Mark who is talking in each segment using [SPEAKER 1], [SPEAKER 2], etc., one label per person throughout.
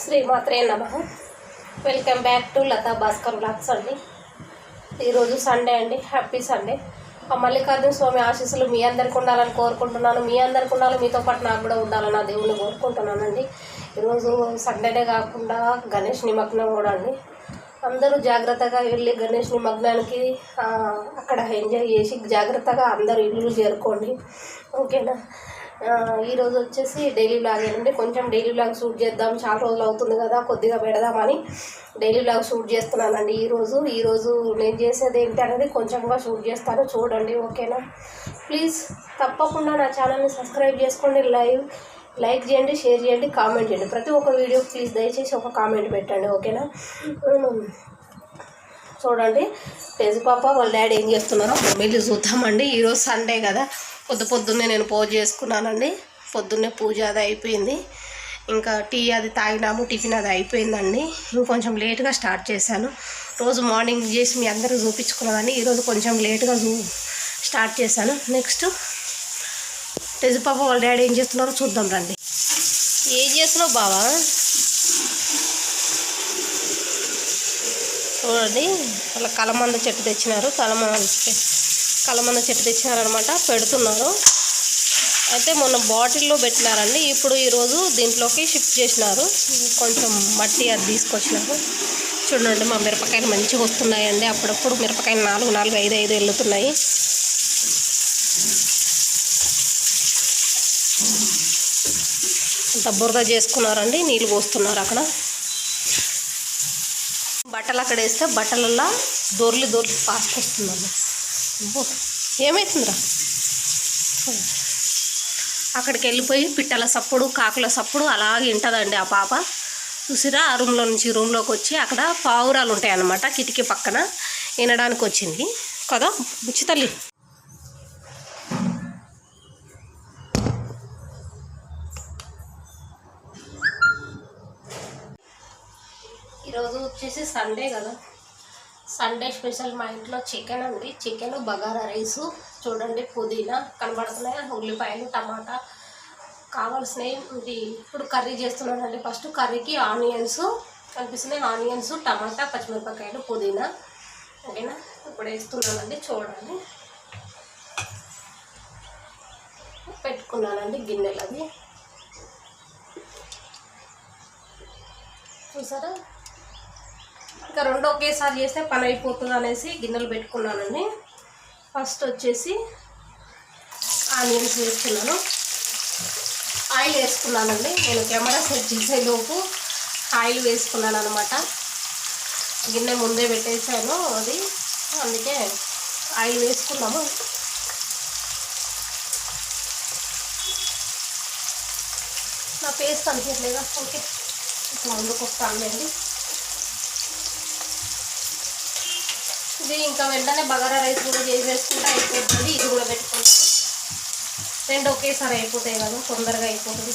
[SPEAKER 1] శ్రీమాత్రే నమః. Welcome back to Latha Bhaskar blogs అండి. ఈరోజు సండే అండి. Happy Sunday. ఆ మల్లికార్జున స్వామి ఆశీస్సులు మీ అందరికి ఉండాలని కోరుకుంటున్నాను. మీ అందరికి ఉండాలి, మీతో పాటు నాకు కూడా ఉండాలని ఆ దేవుణ్ణి కోరుకుంటున్నానండి. ఈరోజు సండేనే కాకుండా గణేష్ నిమగ్నం కూడా అండి. అందరూ జాగ్రత్తగా వెళ్ళి గణేష్ నిమగ్నానికి అక్కడ ఎంజాయ్ చేసి జాగ్రత్తగా అందరూ ఇల్లు చేరుకోండి, ఓకేనా. ఈరోజు వచ్చేసి డైలీ బ్లాగ్ అండి. కొంచెం డైలీ బ్లాగ్ షూట్ చేద్దాం, చాలా రోజులు అవుతుంది కదా, కొద్దిగా పెడదామని డైలీ బ్లాగ్ షూట్ చేస్తున్నానండి. ఈరోజు నేను చేసేది ఏంటి అనేది కొంచెంగా షూట్ చేస్తాను, చూడండి, ఓకేనా. ప్లీజ్ తప్పకుండా నా ఛానల్ని సబ్స్క్రైబ్ చేసుకోండి, లైక్ చేయండి, షేర్ చేయండి, కామెంట్ చేయండి. ప్రతి ఒక్క వీడియో ప్లీజ్ దయచేసి ఒక కామెంట్ పెట్టండి, ఓకేనా. చూడండి తేజు పాప వాళ్ళ డాడీ ఏం చేస్తున్నారో వెళ్ళి చూద్దామండి. ఈరోజు సండే కదా, పొద్దున్నే నేను పూజ చేసుకున్నానండి. పొద్దున్నే పూజ అది అయిపోయింది. ఇంకా టీ అది తాగినాము, టిఫిన్ అది అయిపోయిందండి. ఇంకొంచెం లేట్గా స్టార్ట్ చేశాను. రోజు మార్నింగ్ చేసి మీ అందరూ చూపించుకున్నదాన్ని, ఈరోజు కొంచెం లేట్గా స్టార్ట్ చేశాను. నెక్స్ట్ తేజు పాప వాళ్ళ డాడీ ఏం చేస్తున్నారో చూద్దాం రండి. ఏం చేస్తున్నావు బావా? చూడండి వాళ్ళ కలమంద చెట్టు తెచ్చినారు, కలమంద చెట్టు తెచ్చినారనమాట, పెడుతున్నారు. అయితే మొన్న బాటిల్లో పెట్టినారండి, ఇప్పుడు ఈరోజు దీంట్లోకి షిఫ్ట్ చేసినారు. కొంచెం మట్టి అది తీసుకొచ్చినారు. చూడండి మా మిరపకాయలు మంచిగా వస్తున్నాయండి. అప్పుడప్పుడు మిరపకాయలు 4 5 వెళ్తున్నాయి. అంత బురద చేసుకున్నారండి, నీళ్ళు పోస్తున్నారు. అక్కడ బట్టలు అక్కడ వేస్తే బట్టలల్లో దొర్లి పాసుకొస్తుందండి. ఏమవుతుందిరా? అక్కడికి వెళ్ళిపోయి పిట్టల సప్పుడు, కాకుల సప్పుడు అలాగే వింటుందండి ఆ పాప. చూసిరా, ఆ రూమ్లో నుంచి రూమ్లోకి వచ్చి అక్కడ పావురాలు ఉంటాయి అన్నమాట, కిటికీ పక్కన వినడానికి వచ్చింది కదా బుచ్చి తల్లి. ఈరోజు వచ్చేసి సండే కదా, సండే స్పెషల్ మా ఇంట్లో చికెన్ అండి. చికెన్, బగారా రైసు, చూడండి పుదీనా కనబడుతున్నాయి, ఉల్లిపాయలు, టమాటా కావాల్సినవి. ఇది ఇప్పుడు కర్రీ చేస్తున్నానండి. ఫస్ట్ కర్రీకి ఆనియన్స్ కనిపిస్తున్నాయి, ఆనియన్స్, టమాటా, పచ్చిమిరపకాయలు, పుదీనా, ఓకేనా. ఇప్పుడు వేస్తున్నానండి, చూడండి. పెట్టుకున్నానండి గిన్నెలు, అది చూసారా. ఇంకా రెండు ఒకేసారి చేస్తే పని అయిపోతుంది అనేసి గిన్నెలు పెట్టుకున్నానండి. ఫస్ట్ వచ్చేసి ఆనియన్స్ వేసుకున్నాను, ఆయిల్ వేసుకున్నానండి. నేను కెమెరా సెట్ చేసేలోపు ఆయిల్ వేసుకున్నాను అనమాట. గిన్నె ముందే పెట్టేసాను అది, అందుకే ఆయిల్ వేసుకున్నాము. నా ఫేస్ కనిపించలేదా? ఓకే, ముందుకు వస్తానులేండి. ఇది ఇంకా వెంటనే బగారా రైస్ కూడా చేసేసుకుంటే అయిపోతుంది. ఇది కూడా పెట్టుకుంటాను, రెండు ఒకేసారి అయిపోతాయి కదా, తొందరగా అయిపోతుంది.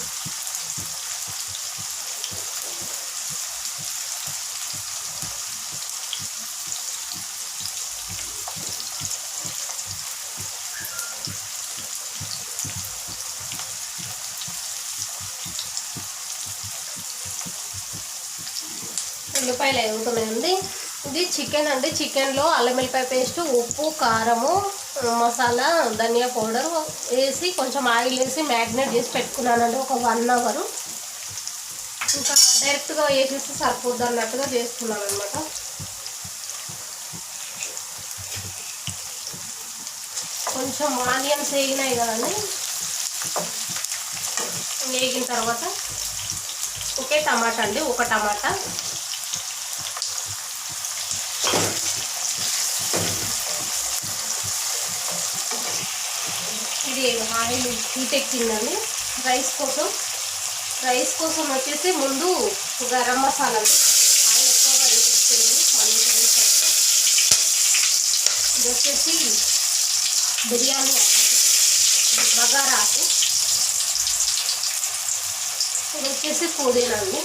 [SPEAKER 1] ఉల్లిపాయలు వేగుతున్నాయండి. ఇది చికెన్ అండి. చికెన్లో అల్లం వెల్లిపాయ పేస్ట్, ఉప్పు, కారము, మసాలా, ధనియా పౌడర్ వేసి కొంచెం ఆయిల్ వేసి మ్యారినేట్ చేసి పెట్టుకున్నానండి ఒక 1 అవర్. ఇంకా డైరెక్ట్గా వేసేసి సరిపోద్ది అన్నట్టుగా చేస్తున్నాను అనమాట. కొంచెం ఆనియన్స్ వేగినాయి కదండి, వేగిన తర్వాత ఒకే టమాటా అండి, ఒక టమాటా, ఇది ఆయిల్ హీట్ ఎక్కిందండి. రైస్ కోసం వచ్చేసి ముందు గరం మసాలా, ఆయిల్ ఎక్కువగా వేసేస్తుంది. ఇది వచ్చేసి బిర్యానీ ఆకు, బగారా ఆకు, ఇది వచ్చేసి పుదీనా అండి.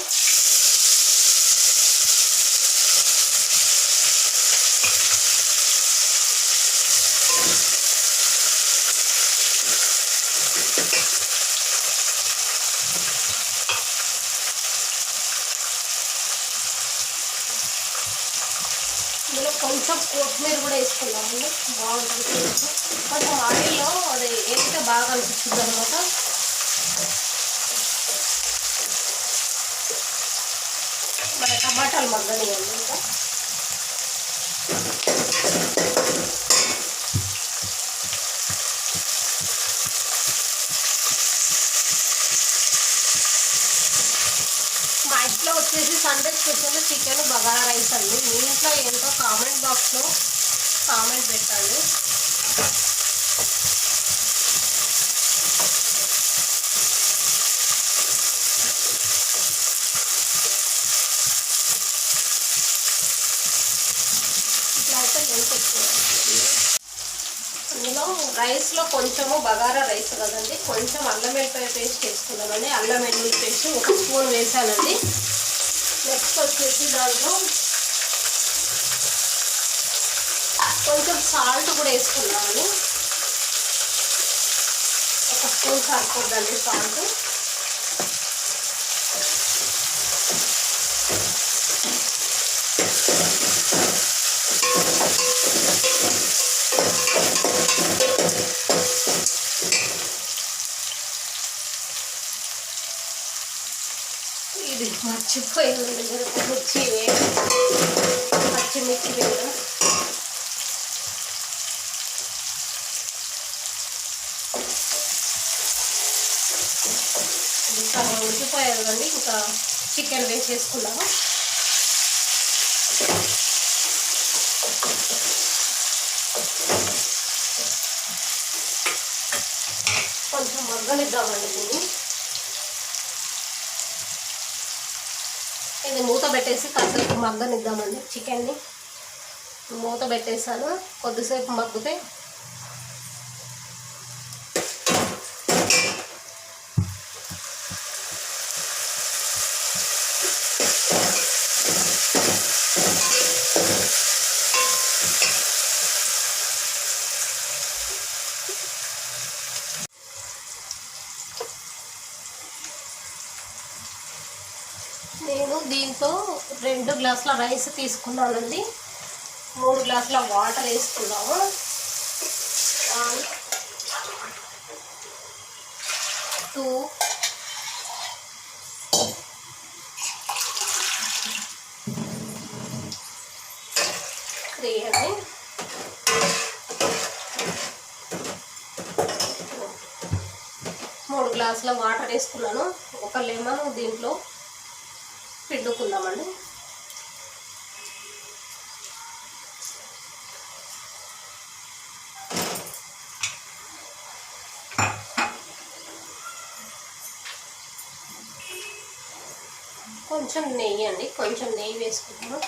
[SPEAKER 1] కొంచెం కొత్తిమీర కూడా వేసుకున్నామండి, బాగుంటుంది. కొంచెం ఆయిల్లో అది వేస్తే బాగా అనిపిస్తుంది అనమాట. మన టమాటాలు మగ్గనివ్వండి. ఇంకా మా ఇంట్లో వచ్చేసి Sunday special chicken bagara rice అండి. మీ ఇంట్లో ఏంటో కామెంట్ బాక్స్లో కామెంట్ పెట్టండి. ఇట్లా అయితే అందులో రైస్లో కొంచెము బగారా రైస్ కదండి, కొంచెం అల్లం వెల్లిపాయ పేస్ట్ వేసుకున్నామండి. అల్లం వెల్లుల్లి పేస్ట్ 1 స్పూన్ వేసానండి. నెక్స్ట్ వచ్చేసి దాంట్లో కొంచెం సాల్ట్ కూడా వేసుకున్నామండి. 1 స్పూన్ సరిపోద్దండి సాల్ట్. ఇది మర్చిపోయింది, మిర్చి పచ్చిమిర్చి వేయడం. ఇంకా ఉడికిపోయారు కదండి, ఇంకా చికెన్ వేసేసుకున్నాము. కొంచెం మగ్గనిద్దామండి దీన్ని. ఇది మూత పెట్టేసి కాసేపు మగ్గనిద్దామండి. చికెన్ని మూత పెట్టేసాను, కొద్దిసేపు మగ్గితే నేను దీంతో 2 గ్లాసుల రైస్ తీసుకున్నానండి. 3 గ్లాసుల వాటర్ వేసుకున్నాము. 2 3 అండి. 3 గ్లాసుల వాటర్ వేసుకున్నాను. 1 లెమన్ దీంట్లో పిండుకుందామండి. కొంచెం నెయ్యి అండి, కొంచెం నెయ్యి వేసుకుంటాము.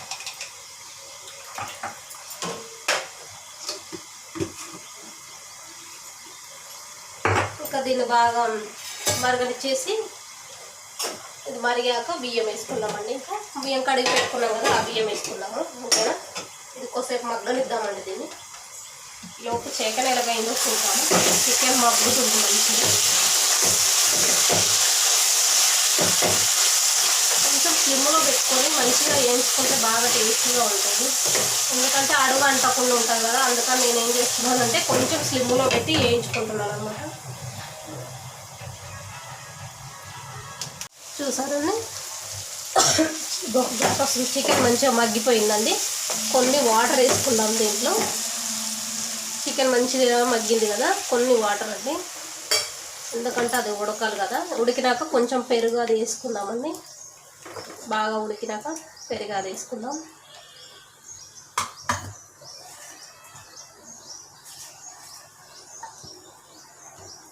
[SPEAKER 1] ఇంకా దీన్ని బాగా మరగనిచ్చేసి ఇది మరిగాక బియ్యం వేసుకుందామండి. ఇంకా బియ్యం కడిగి పెట్టుకున్నాం కదా, ఆ బియ్యం వేసుకుందాము. ఓకేనా, ఇది కొద్దిసేపు మగ్గనిద్దామండి. దీన్ని లోపు చికెన్ ఎలాగైందో చూద్దాము. చికెన్ మగ్గుతుంది మంచిగా. కొంచెం స్లిమ్లో పెట్టుకొని మంచిగా వేయించుకుంటే బాగా టేస్టీగా ఉంటుంది. ఎందుకంటే అడుగు అంటకుండా ఉంటుంది కదా, అందుకని నేను ఏం చేస్తున్నానంటే కొంచెం స్లిమ్లో పెట్టి వేయించుకుంటున్నాను అనమాట. చూసారండి, చికెన్ మంచిగా మగ్గిపోయిందండి. కొన్ని వాటర్ వేసుకుందాం దీంట్లో. చికెన్ మంచిగా మగ్గింది కదా, కొన్ని వాటర్ అండి, ఎందుకంటే అది ఉడకాలి కదా. ఉడికినాక కొంచెం పెరుగు అది వేసుకుందామండి. బాగా ఉడికినాక పెరుగు అది వేసుకుందాం.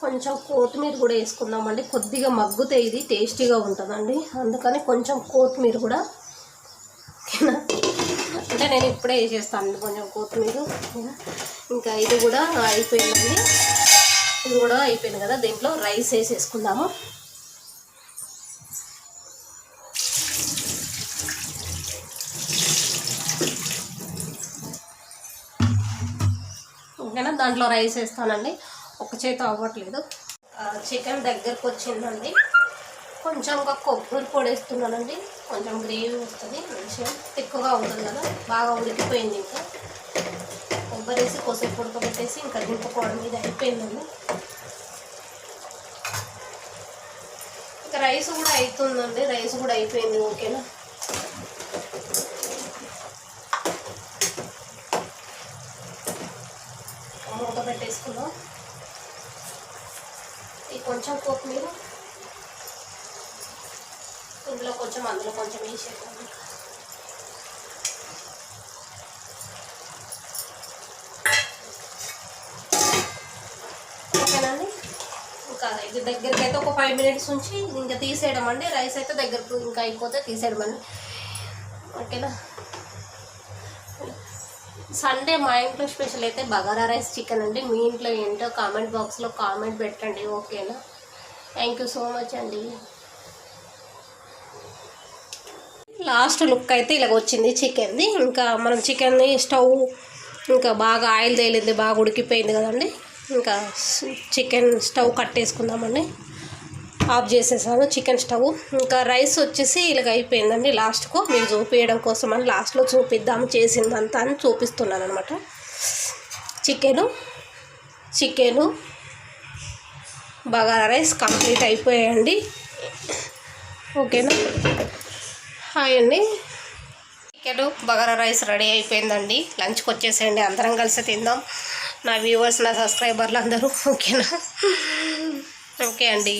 [SPEAKER 1] కొంచెం కొత్తిమీర కూడా వేసుకుందామండి. కొద్దిగా మగ్గితే ఇది టేస్టీగా ఉంటుందండి, అందుకని కొంచెం కొత్తిమీర కూడా. ఓకేనా, అంటే నేను ఇప్పుడే వేసేస్తాను కొంచెం కొత్తిమీర. ఇంకా ఇది కూడా అయిపోయిందండి. ఇది కూడా అయిపోయింది కదా, దీంట్లో రైస్ వేసేసుకుందాము. ఓకేనా, దాంట్లో రైస్ వేస్తానండి. ఒక చేతి అవ్వట్లేదు. చికెన్ దగ్గరకు వచ్చిందండి. కొంచెం కొబ్బరి పొడి వేస్తున్నానండి. కొంచెం గ్రేవీ వస్తుంది, మంచిగా ఎక్కువగా ఉంటుంది కదా. బాగా ఉడికిపోయింది. ఇంకా కొబ్బరి వేసి కొద్దిసేపు ఉడకబెట్టేసి ఇంకా దింపుకోవడం ఇది అయిపోయిందండి. ఇంకా రైస్ కూడా అవుతుందండి, రైస్ కూడా అయిపోయింది. ఓకేనా, మూత పెట్టేసుకుందాం. ఈ కొంచెం కొత్తిమీర ఇందులో కొంచెం అందులో కొంచెం వేసేద్దాం. ఓకేనండి, ఇంకా ఇది దగ్గరికి అయితే ఒక 5 మినిట్స్ ఉంచి ఇంకా తీసేయడం అండి. రైస్ అయితే దగ్గరకు ఇంకా అయిపోతే తీసేయడం అండి. ఓకేనా, సండే మా ఇంట్లో స్పెషల్ అయితే బగారా రైస్ చికెన్ అండి. మీ ఇంట్లో ఏంటో కామెంట్ బాక్స్లో కామెంట్ పెట్టండి. ఓకేనా, థ్యాంక్ యూ సో మచ్ అండి. లాస్ట్ లుక్ అయితే ఇలాగ వచ్చింది చికెన్ది. ఇంకా మనం చికెన్ని స్టవ్ ఇంకా బాగా ఆయిల్ తేలింది, బాగా ఉడికిపోయింది కదండి. ఇంకా చికెన్ స్టవ్ కట్టేసుకుందామండి. ఆఫ్ చేసేసాను చికెన్ స్టవ్. ఇంకా రైస్ వచ్చేసి ఇలాగ అయిపోయిందండి. లాస్ట్కు మీకు చూపించడం కోసం అని లాస్ట్లో చూపిద్దాము చేసిందంతా అని చూపిస్తున్నాను అనమాట. చికెను బగారా రైస్ కంప్లీట్ అయిపోయాయండి. ఓకేనా, హాయ్ అండి. చికెన్ బగారా రైస్ రెడీ అయిపోయిందండి. లంచ్కి వచ్చేసేయండి, అందరం కలిసి తిందాం. నా వ్యూవర్స్, నా సబ్స్క్రైబర్లు అందరూ. ఓకేనా, ఓకే అండి.